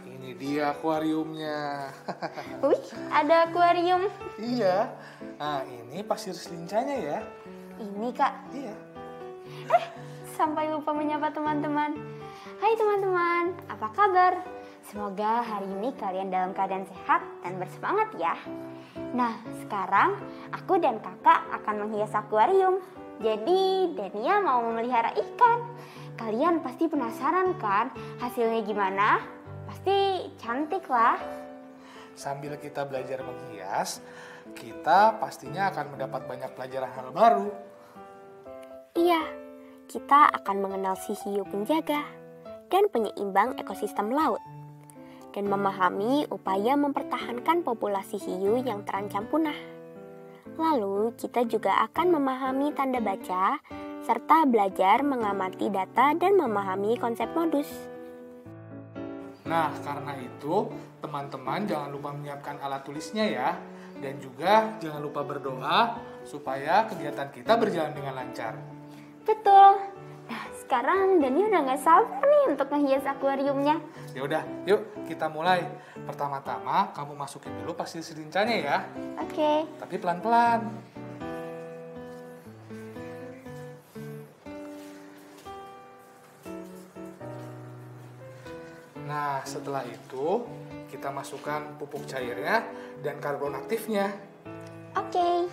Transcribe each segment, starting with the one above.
Ini dia akuariumnya. Wih, ada akuarium. Iya. Nah, ini pasir selincanya ya. Ini Kak, Iya. sampai lupa menyapa teman-teman. Hai teman-teman, apa kabar? Semoga hari ini kalian dalam keadaan sehat dan bersemangat ya. Nah, sekarang aku dan kakak akan menghias akuarium. Jadi, Dania mau memelihara ikan. Kalian pasti penasaran kan hasilnya gimana? Pasti cantik lah. Sambil kita belajar menghias, kita pastinya akan mendapat banyak pelajaran hal baru. Iya, kita akan mengenal si hiu penjaga dan penyeimbang ekosistem laut, dan memahami upaya mempertahankan populasi hiu yang terancam punah. Lalu, kita juga akan memahami tanda baca, serta belajar mengamati data dan memahami konsep modus. Nah, karena itu, teman-teman jangan lupa menyiapkan alat tulisnya ya. Dan juga jangan lupa berdoa supaya kegiatan kita berjalan dengan lancar. Betul. Nah, sekarang Dania udah gak sabar nih untuk ngehias akuariumnya. Ya udah, yuk kita mulai. Pertama-tama kamu masukin dulu pasir selincanya ya. Oke. Tapi pelan-pelan. Nah, setelah itu kita masukkan pupuk cairnya dan karbon aktifnya. Oke.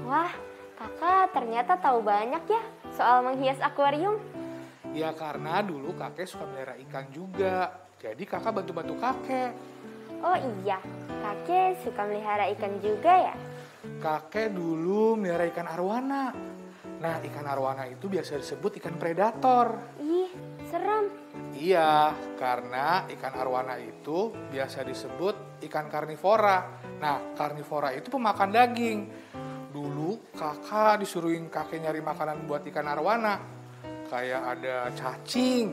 Wah, kakak ternyata tahu banyak ya soal menghias akuarium. Ya karena dulu kakek suka melihara ikan juga. Jadi kakak bantu-bantu kakek. Oh iya, kakek suka melihara ikan juga ya? Kakek dulu melihara ikan arwana. Nah, ikan arwana itu biasa disebut ikan predator. Ih, serem. Iya, karena ikan arwana itu biasa disebut ikan karnivora. Nah, karnivora itu pemakan daging. Dulu kakak disuruhin kakek nyari makanan buat ikan arwana. Kayak ada cacing,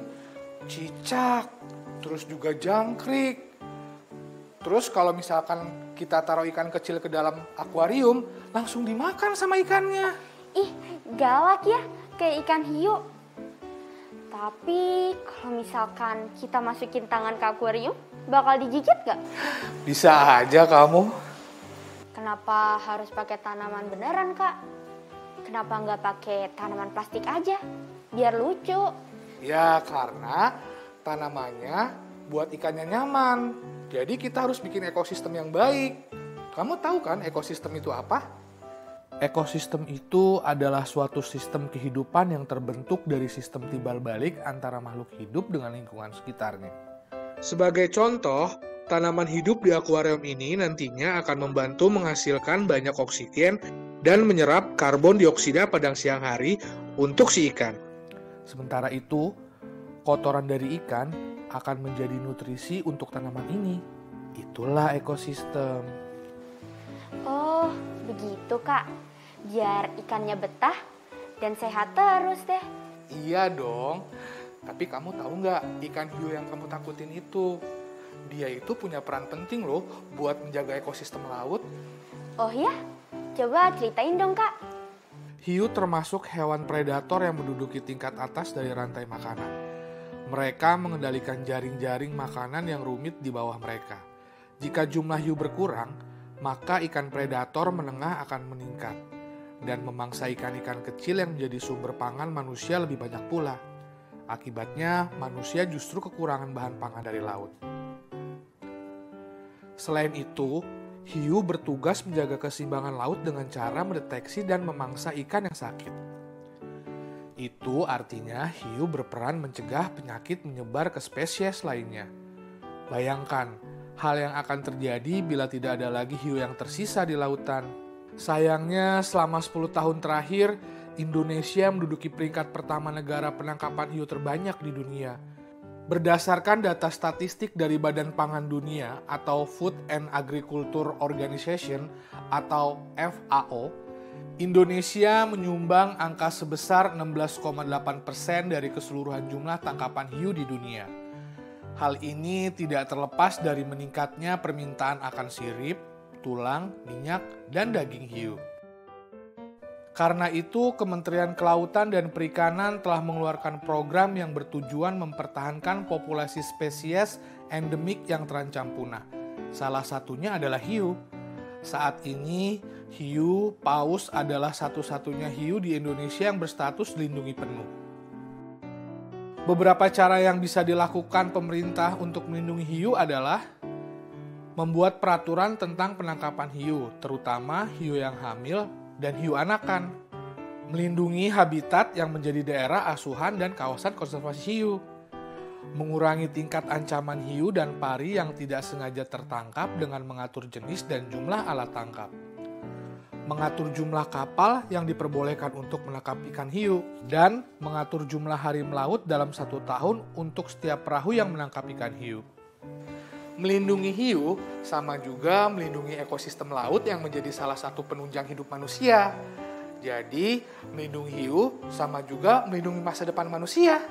cicak, terus juga jangkrik. Terus kalau misalkan kita taruh ikan kecil ke dalam akuarium, langsung dimakan sama ikannya. Ih, galak ya, kayak ikan hiu. Tapi kalau misalkan kita masukin tangan ke akuarium, bakal digigit gak? Bisa aja kamu. Kenapa harus pakai tanaman beneran, Kak? Kenapa nggak pakai tanaman plastik aja? Biar lucu. Ya karena tanamannya buat ikannya nyaman. Jadi kita harus bikin ekosistem yang baik. Kamu tahu kan ekosistem itu apa? Ekosistem itu adalah suatu sistem kehidupan yang terbentuk dari sistem timbal balik antara makhluk hidup dengan lingkungan sekitarnya. Sebagai contoh, tanaman hidup di akuarium ini nantinya akan membantu menghasilkan banyak oksigen dan menyerap karbon dioksida pada siang hari untuk si ikan. Sementara itu, kotoran dari ikan akan menjadi nutrisi untuk tanaman ini. Itulah ekosistem. Oh, begitu, Kak. Biar ikannya betah dan sehat terus deh. Iya dong. Tapi kamu tahu nggak ikan hiu yang kamu takutin itu? Dia itu punya peran penting loh buat menjaga ekosistem laut. Oh ya? Coba ceritain dong, Kak. Hiu termasuk hewan predator yang menduduki tingkat atas dari rantai makanan. Mereka mengendalikan jaring-jaring makanan yang rumit di bawah mereka. Jika jumlah hiu berkurang, maka ikan predator menengah akan meningkat dan memangsa ikan-ikan kecil yang menjadi sumber pangan manusia lebih banyak pula. Akibatnya, manusia justru kekurangan bahan pangan dari laut. Selain itu, hiu bertugas menjaga keseimbangan laut dengan cara mendeteksi dan memangsa ikan yang sakit. Itu artinya hiu berperan mencegah penyakit menyebar ke spesies lainnya. Bayangkan, hal yang akan terjadi bila tidak ada lagi hiu yang tersisa di lautan. Sayangnya, selama 10 tahun terakhir, Indonesia menduduki peringkat pertama negara penangkapan hiu terbanyak di dunia. Berdasarkan data statistik dari Badan Pangan Dunia atau Food and Agriculture Organization atau FAO, Indonesia menyumbang angka sebesar 16,8% dari keseluruhan jumlah tangkapan hiu di dunia. Hal ini tidak terlepas dari meningkatnya permintaan akan sirip, tulang, minyak, dan daging hiu. Karena itu, Kementerian Kelautan dan Perikanan telah mengeluarkan program yang bertujuan mempertahankan populasi spesies endemik yang terancam punah. Salah satunya adalah hiu. Saat ini, hiu paus adalah satu-satunya hiu di Indonesia yang berstatus dilindungi penuh. Beberapa cara yang bisa dilakukan pemerintah untuk melindungi hiu adalah membuat peraturan tentang penangkapan hiu, terutama hiu yang hamil dan hiu anakan, melindungi habitat yang menjadi daerah asuhan dan kawasan konservasi hiu, mengurangi tingkat ancaman hiu dan pari yang tidak sengaja tertangkap dengan mengatur jenis dan jumlah alat tangkap, mengatur jumlah kapal yang diperbolehkan untuk menangkap ikan hiu, dan mengatur jumlah hari melaut dalam 1 tahun untuk setiap perahu yang menangkap ikan hiu. Melindungi hiu sama juga melindungi ekosistem laut yang menjadi salah satu penunjang hidup manusia. Jadi, melindungi hiu sama juga melindungi masa depan manusia.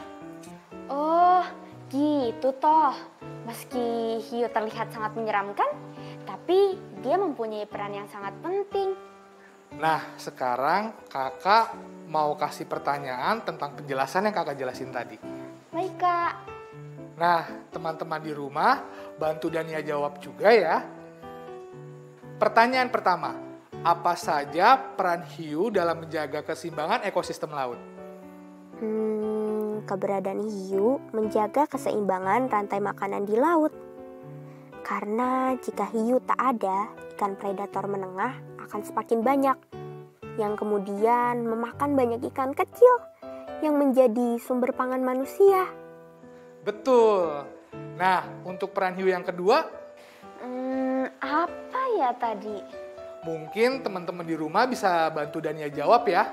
Oh, gitu toh. Meski hiu terlihat sangat menyeramkan, tapi dia mempunyai peran yang sangat penting. Nah, sekarang kakak mau kasih pertanyaan tentang penjelasan yang kakak jelasin tadi. Baik, Kak. Nah, teman-teman di rumah, bantu Dania jawab juga ya. Pertanyaan pertama, apa saja peran hiu dalam menjaga keseimbangan ekosistem laut? Keberadaan hiu menjaga keseimbangan rantai makanan di laut. Karena jika hiu tak ada, ikan predator menengah akan semakin banyak, yang kemudian memakan banyak ikan kecil yang menjadi sumber pangan manusia. Betul. Nah, untuk peran hiu yang kedua, Apa ya tadi? mungkin teman-teman di rumah bisa bantu Dania jawab ya.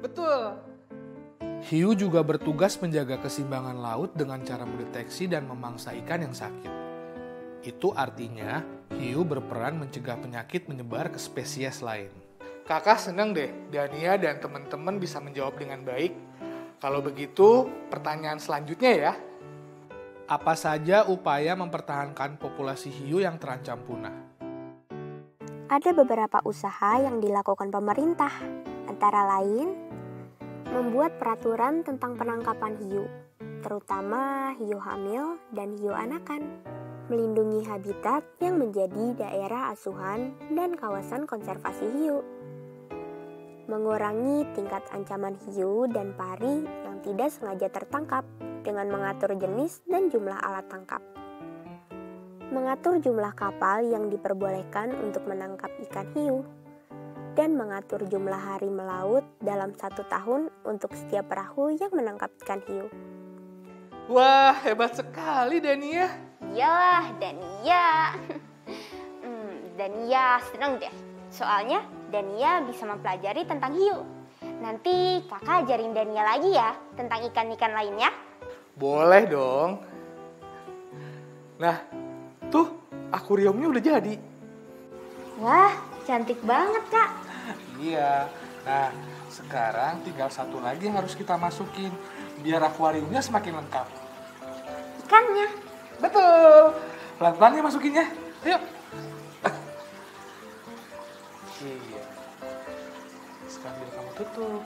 Betul. Hiu juga bertugas menjaga keseimbangan laut dengan cara mendeteksi dan memangsa ikan yang sakit. Itu artinya hiu berperan mencegah penyakit menyebar ke spesies lain. Kakak seneng deh Dania dan teman-teman bisa menjawab dengan baik. Kalau begitu, pertanyaan selanjutnya ya. Apa saja upaya mempertahankan populasi hiu yang terancam punah? Ada beberapa usaha yang dilakukan pemerintah, antara lain membuat peraturan tentang penangkapan hiu, terutama hiu hamil dan hiu anakan, melindungi habitat yang menjadi daerah asuhan dan kawasan konservasi hiu, mengurangi tingkat ancaman hiu dan pari yang tidak sengaja tertangkap dengan mengatur jenis dan jumlah alat tangkap, mengatur jumlah kapal yang diperbolehkan untuk menangkap ikan hiu, dan mengatur jumlah hari melaut dalam 1 tahun untuk setiap perahu yang menangkap ikan hiu. Wah, hebat sekali Dania. Iyalah, Dania. Dania seneng deh. Soalnya Dania bisa mempelajari tentang hiu. Nanti kakak ajarin Dania lagi ya tentang ikan-ikan lainnya. Boleh dong. Nah, tuh akuariumnya udah jadi. Wah, cantik banget kak. Iya. Nah, sekarang tinggal satu lagi yang harus kita masukin biar akuariumnya semakin lengkap. Ikannya. Betul. Pelan-pelan ya masukinnya. Ayo. Iya. Sambil kamu tutup.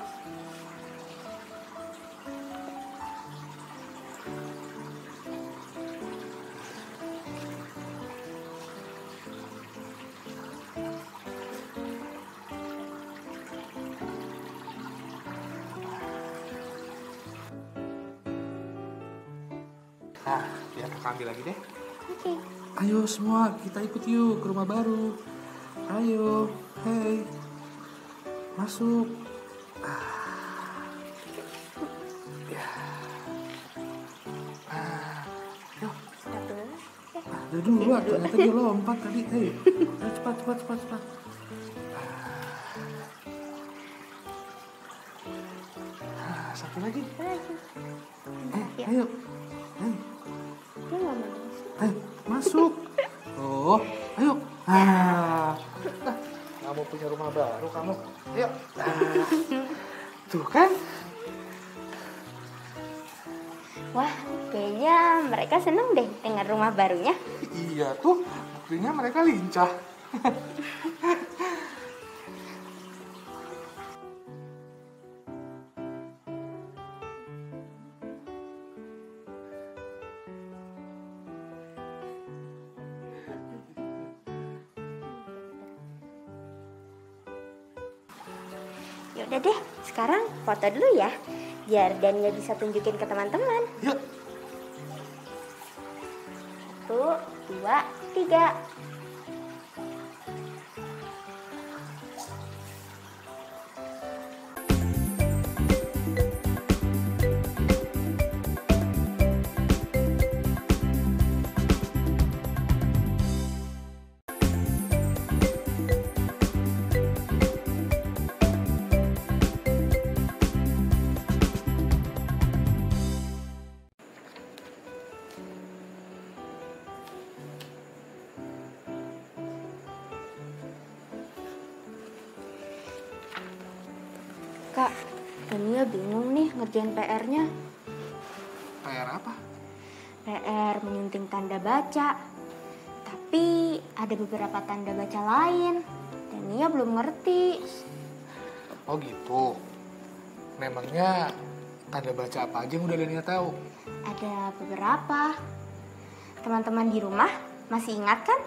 Nah, biar kakak ambil lagi deh. Oke. Ayo semua, kita ikut yuk ke rumah baru. Ayo, hei. Masuk. Ya. Yuk. Ada dua, ternyata dia lompat tadi. Hei, ayo cepat. Satu lagi. Ayo. Dia nggak mau. Masuk. Oh, ayo. Kamu punya rumah baru kamu. Ayo. Tuh kan? Wah, kayaknya mereka seneng deh dengan rumah barunya. Iya tuh, buktinya mereka lincah. Yaudah deh, sekarang foto dulu ya, biar Dania bisa tunjukin ke teman-teman. Yuk. 1, 2, 3. Kak, Dania bingung nih ngerjain PR-nya. PR apa? PR menyunting tanda baca. Tapi ada beberapa tanda baca lain. Dania belum ngerti. Oh gitu. Memangnya tanda baca apa aja yang udah Dania tahu? Ada beberapa. Teman-teman di rumah masih ingat kan?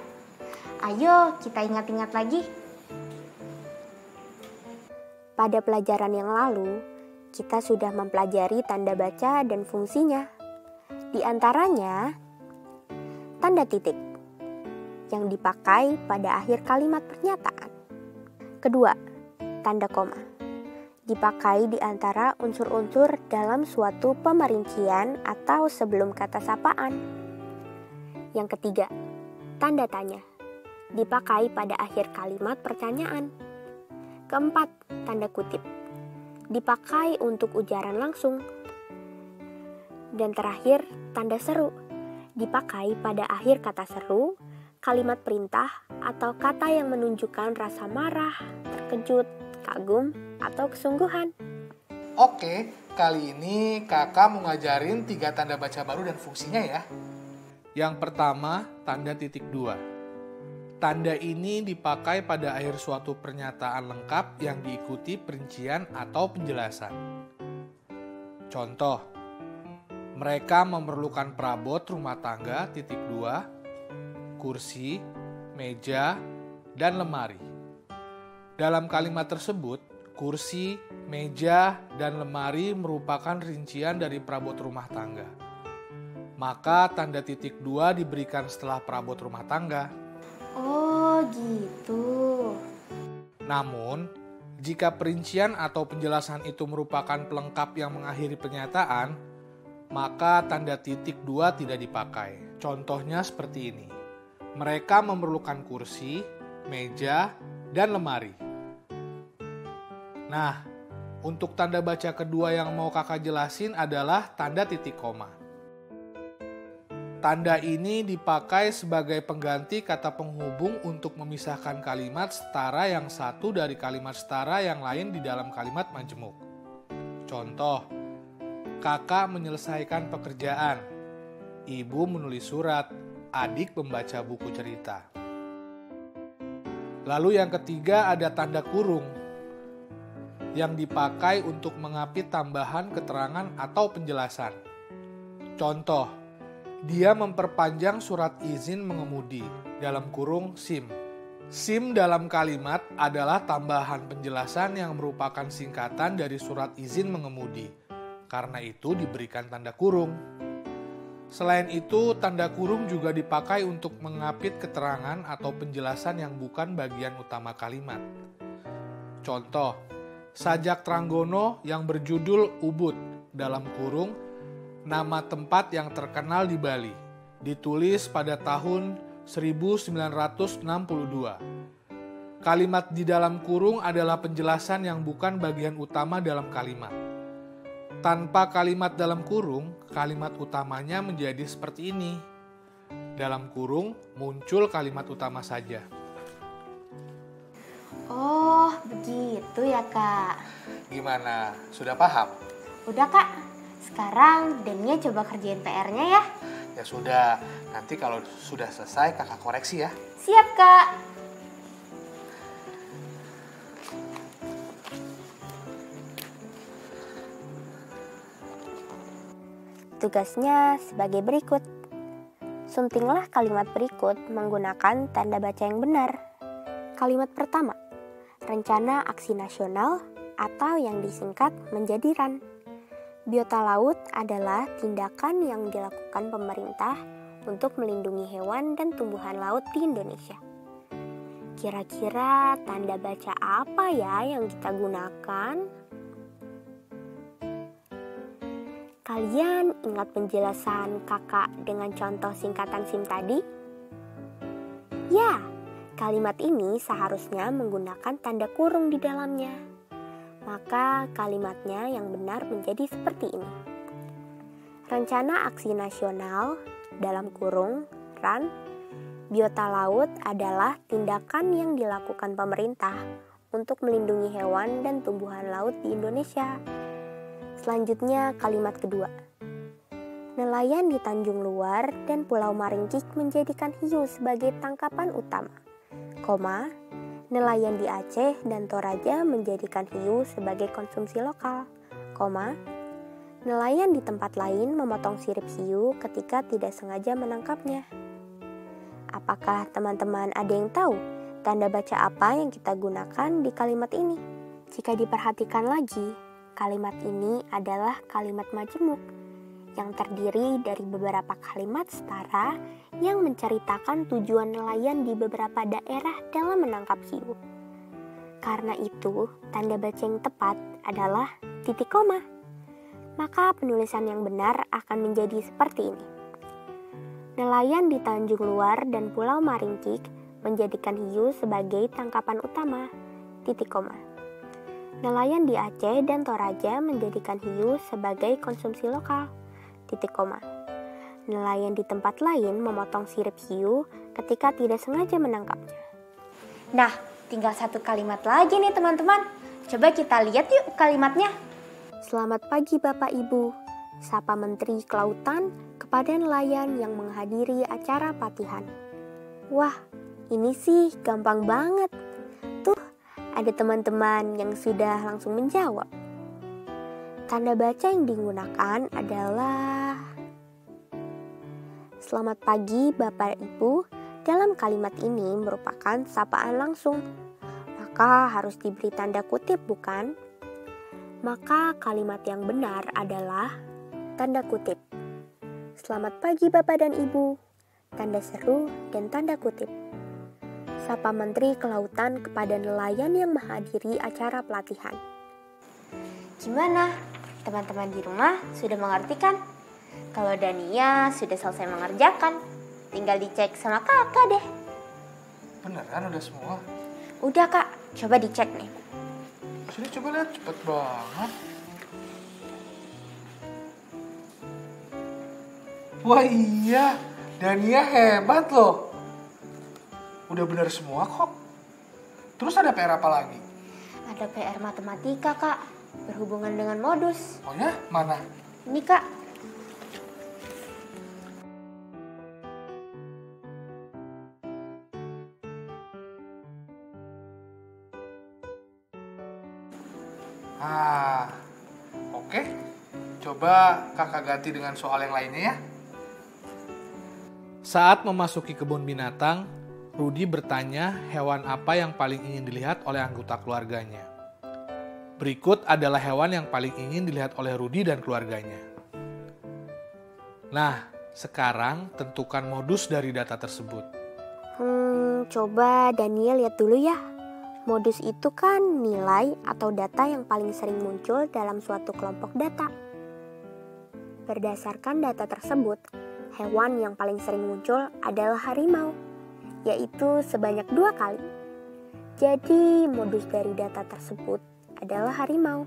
Ayo kita ingat-ingat lagi. Pada pelajaran yang lalu, kita sudah mempelajari tanda baca dan fungsinya. Di antaranya, tanda titik yang dipakai pada akhir kalimat pernyataan. Kedua, tanda koma dipakai di antara unsur-unsur dalam suatu pemerincian atau sebelum kata sapaan. Yang ketiga, tanda tanya dipakai pada akhir kalimat pertanyaan. Keempat, tanda kutip dipakai untuk ujaran langsung. Dan terakhir, tanda seru dipakai pada akhir kata seru, kalimat perintah, atau kata yang menunjukkan rasa marah, terkejut, kagum, atau kesungguhan. Oke, kali ini kakak mau ngajarin 3 tanda baca baru dan fungsinya ya. Yang pertama, tanda titik 2. Tanda ini dipakai pada akhir suatu pernyataan lengkap yang diikuti perincian atau penjelasan. Contoh, Mereka memerlukan perabot rumah tangga titik 2, kursi, meja, dan lemari. Dalam kalimat tersebut, kursi, meja, dan lemari merupakan rincian dari perabot rumah tangga. Maka tanda titik 2 diberikan setelah perabot rumah tangga. Oh gitu. Namun, jika perincian atau penjelasan itu merupakan pelengkap yang mengakhiri pernyataan, maka tanda titik 2 tidak dipakai. Contohnya seperti ini. Mereka memerlukan kursi, meja, dan lemari. Nah, untuk tanda baca kedua yang mau kakak jelasin adalah tanda titik koma. Tanda ini dipakai sebagai pengganti kata penghubung untuk memisahkan kalimat setara yang satu dari kalimat setara yang lain di dalam kalimat majemuk. Contoh, kakak menyelesaikan pekerjaan, ibu menulis surat, adik membaca buku cerita. Lalu yang ketiga ada tanda kurung yang dipakai untuk mengapit tambahan keterangan atau penjelasan. Contoh, dia memperpanjang surat izin mengemudi, dalam kurung SIM. SIM dalam kalimat adalah tambahan penjelasan yang merupakan singkatan dari surat izin mengemudi. Karena itu diberikan tanda kurung. Selain itu, tanda kurung juga dipakai untuk mengapit keterangan atau penjelasan yang bukan bagian utama kalimat. Contoh, sajak Tranggono yang berjudul Ubud, dalam kurung, nama tempat yang terkenal di Bali, ditulis pada tahun 1962. Kalimat di dalam kurung adalah penjelasan yang bukan bagian utama dalam kalimat. Tanpa kalimat dalam kurung, kalimat utamanya menjadi seperti ini. Dalam kurung muncul kalimat utama saja. Oh, begitu ya, Kak. Gimana? Sudah paham? Udah, Kak. Sekarang Denia coba kerjain PR-nya ya. Ya sudah, nanti kalau sudah selesai kakak koreksi ya. Siap, Kak. Tugasnya sebagai berikut. Suntinglah kalimat berikut menggunakan tanda baca yang benar. Kalimat pertama, rencana aksi nasional atau yang disingkat menjadi RAN. Biota laut adalah tindakan yang dilakukan pemerintah untuk melindungi hewan dan tumbuhan laut di Indonesia. Kira-kira tanda baca apa ya yang kita gunakan? Kalian ingat penjelasan kakak dengan contoh singkatan SIM tadi? Ya, kalimat ini seharusnya menggunakan tanda kurung di dalamnya. Maka kalimatnya yang benar menjadi seperti ini. Rencana aksi nasional, dalam kurung, RAN, biota laut adalah tindakan yang dilakukan pemerintah untuk melindungi hewan dan tumbuhan laut di Indonesia. Selanjutnya kalimat kedua. Nelayan di Tanjung Luar dan Pulau Maringkik menjadikan hiu sebagai tangkapan utama. Koma, nelayan di Aceh dan Toraja menjadikan hiu sebagai konsumsi lokal. Koma, nelayan di tempat lain memotong sirip hiu ketika tidak sengaja menangkapnya. Apakah teman-teman ada yang tahu tanda baca apa yang kita gunakan di kalimat ini? Jika diperhatikan lagi, kalimat ini adalah kalimat majemuk yang terdiri dari beberapa kalimat setara yang menceritakan tujuan nelayan di beberapa daerah dalam menangkap hiu. Karena itu, tanda baca yang tepat adalah titik koma. Maka penulisan yang benar akan menjadi seperti ini. Nelayan di Tanjung Luar dan Pulau Maringkik menjadikan hiu sebagai tangkapan utama. Titik koma. Nelayan di Aceh dan Toraja menjadikan hiu sebagai konsumsi lokal. Titik koma. Nelayan di tempat lain memotong sirip hiu ketika tidak sengaja menangkapnya. Nah, tinggal satu kalimat lagi nih teman-teman. Coba kita lihat yuk kalimatnya. Selamat pagi Bapak Ibu. Sapa Menteri Kelautan kepada nelayan yang menghadiri acara patihan. Wah, ini sih gampang banget. Tuh, ada teman-teman yang sudah langsung menjawab. Tanda baca yang digunakan adalah Selamat pagi Bapak Ibu dalam kalimat ini merupakan sapaan langsung. Maka harus diberi tanda kutip bukan? Maka kalimat yang benar adalah tanda kutip. Selamat pagi Bapak dan Ibu, tanda seru dan tanda kutip. Sapa Menteri Kelautan kepada nelayan yang menghadiri acara pelatihan. Gimana? Teman-teman di rumah sudah mengerti kan? Kalau Dania sudah selesai mengerjakan, tinggal dicek sama kakak deh. Beneran udah semua? Udah kak, coba dicek nih. Sini coba lihat, cepet banget. Wah iya, Dania hebat loh. Udah bener semua kok. Terus ada PR apa lagi? Ada PR matematika kak, berhubungan dengan modus. Oh ya, mana? Ini kak. Oke. Coba kakak ganti dengan soal yang lainnya ya. Saat memasuki kebun binatang, Rudi bertanya hewan apa yang paling ingin dilihat oleh anggota keluarganya. Berikut adalah hewan yang paling ingin dilihat oleh Rudi dan keluarganya. Nah, sekarang tentukan modus dari data tersebut. Coba Daniel lihat dulu ya. Modus itu kan nilai atau data yang paling sering muncul dalam suatu kelompok data. Berdasarkan data tersebut, hewan yang paling sering muncul adalah harimau, yaitu sebanyak 2 kali. Jadi modus dari data tersebut adalah harimau.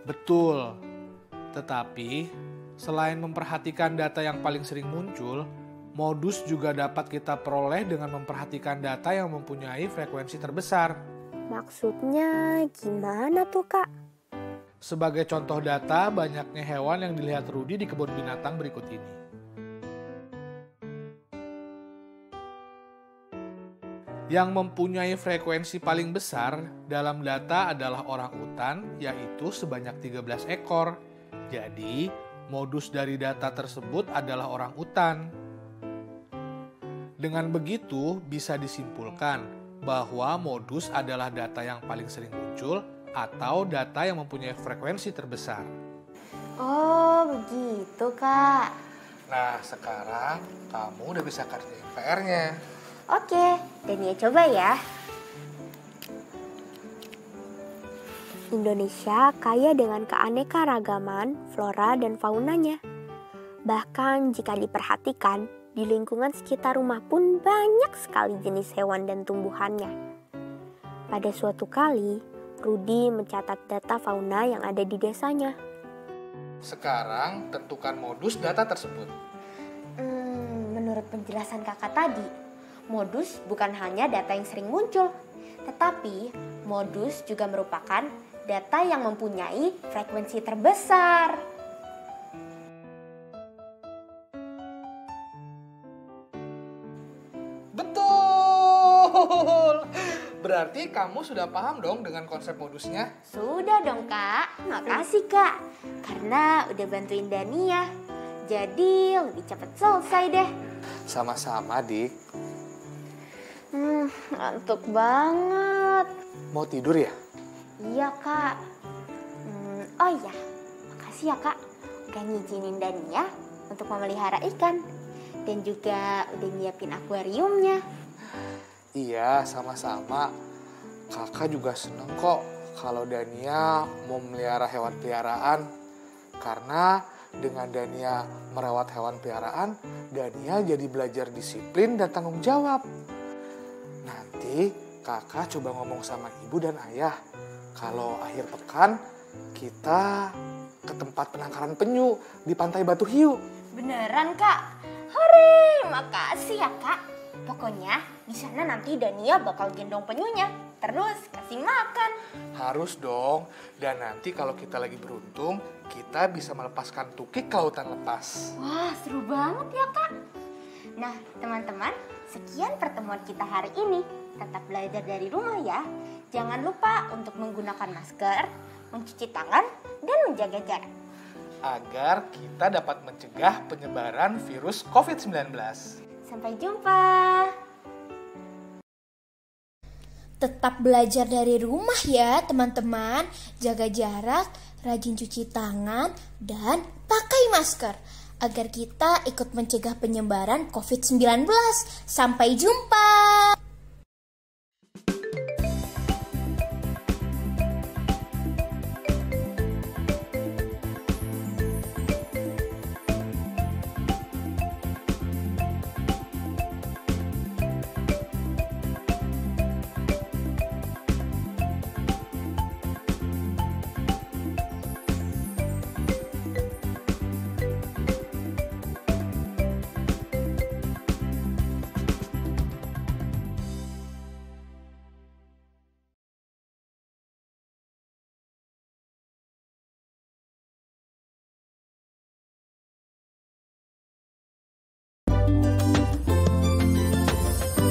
Betul, tetapi selain memperhatikan data yang paling sering muncul, modus juga dapat kita peroleh dengan memperhatikan data yang mempunyai frekuensi terbesar. Maksudnya gimana tuh kak? Sebagai contoh data, banyaknya hewan yang dilihat Rudi di kebun binatang berikut ini. Yang mempunyai frekuensi paling besar dalam data adalah orangutan, yaitu sebanyak 13 ekor. Jadi, modus dari data tersebut adalah orangutan. Dengan begitu, bisa disimpulkan bahwa modus adalah data yang paling sering muncul atau data yang mempunyai frekuensi terbesar. Oh, begitu kak. Nah, sekarang kamu udah bisa kerjain PR-nya. Oke, Dania coba ya. Indonesia kaya dengan keanekaragaman flora dan faunanya. Bahkan jika diperhatikan, di lingkungan sekitar rumah pun banyak sekali jenis hewan dan tumbuhannya. Pada suatu kali, Rudi mencatat data fauna yang ada di desanya. Sekarang tentukan modus data tersebut. Menurut penjelasan kakak tadi, modus bukan hanya data yang sering muncul, tetapi modus juga merupakan data yang mempunyai frekuensi terbesar. Betul! Berarti kamu sudah paham dong dengan konsep modusnya? Sudah dong kak, makasih kak. Karena udah bantuin Dania, jadi lebih cepat selesai deh. Sama-sama, Dik. Ngantuk banget. Mau tidur ya? Iya kak. Oh iya, makasih ya kak udah ngizinin Dania untuk memelihara ikan. Dan juga udah nyiapin akuariumnya. Iya, sama-sama. Kakak juga seneng kok kalau Dania mau melihara hewan peliharaan. Karena dengan Dania merawat hewan peliharaan, Dania jadi belajar disiplin dan tanggung jawab. Nanti kakak coba ngomong sama ibu dan ayah. Kalau akhir pekan kita ke tempat penangkaran penyu di Pantai Batu Hiu. Beneran kak? Hore, makasih ya kak. Pokoknya di sana nanti Dania bakal gendong penyunya, terus kasih makan. Harus dong. Dan nanti kalau kita lagi beruntung, kita bisa melepaskan tukik ke lautan lepas. Wah, seru banget ya kak. Nah teman-teman, sekian pertemuan kita hari ini. Tetap belajar dari rumah ya. Jangan lupa untuk menggunakan masker, mencuci tangan, dan menjaga jarak. agar kita dapat mencegah penyebaran virus COVID-19. Sampai jumpa. Tetap belajar dari rumah ya teman-teman. Jaga jarak, rajin cuci tangan, dan pakai masker agar kita ikut mencegah penyebaran COVID-19. Sampai jumpa.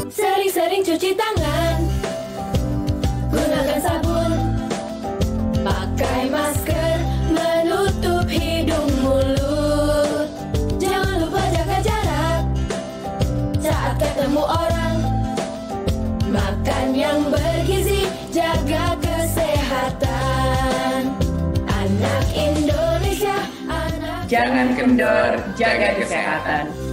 Sering-sering cuci tangan, gunakan sabun, pakai masker, menutup hidung mulut. Jangan lupa jaga jarak saat ketemu orang. Makan yang bergizi, jaga kesehatan. Anak Indonesia, anak Jangan kendor, jaga kesehatan.